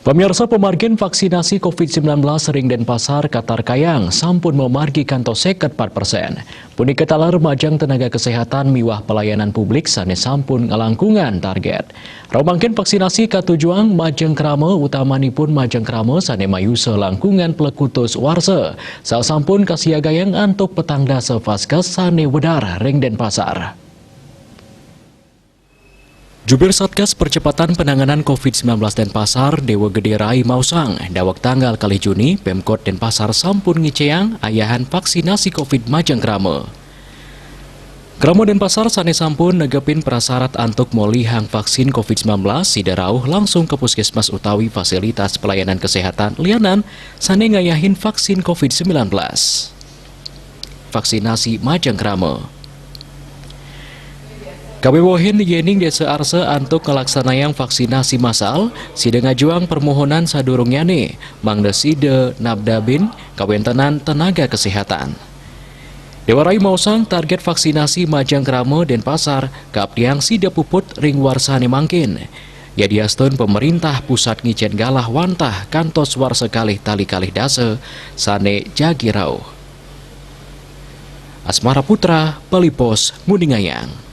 Pemirsa, pemargin vaksinasi COVID-19 Ring Denpasar Katar Kayang sampun memargi kantos 4%. Punika talar majang tenaga kesehatan miwah pelayanan publik sane sampun ngelangkungan target. Romangkin vaksinasi katujuan majeng krama utamanipun majeng krama sane mayu selangkungan pelekutus warse. Sal sampun kasiagayang antuk petangda sevaskes sane wedar Ring Denpasar. Jubir Satgas Percepatan Penanganan COVID-19 Denpasar, Dewa Gede Rai Mausang, dawak tanggal kali Juni, Pemkot Denpasar sampun ngeceang ayahan vaksinasi COVID majang krama. Krama Denpasar sane sampun negepin prasyarat antuk molihang vaksin COVID-19 sidarauh langsung ke puskesmas utawi fasilitas pelayanan kesehatan lianan sane ngayahin vaksin COVID-19. Vaksinasi majang krama. Kawiwohin yening desa arse antuk ngelaksanayang vaksinasi massal, sida ngajuang permohonan sadurungyane, mangda sida nabdabin kawentenan tenaga kesehatan. Dewa Rai Mausang target vaksinasi majang krama Denpasar, kaabdiang sida puput ring warsane mangkin. Yadiastun pemerintah pusat ngicen galah wantah kantos warsa kalih tali kalih dase, sane jagirau. Asmara Putra, Pelipos, Mundingayang.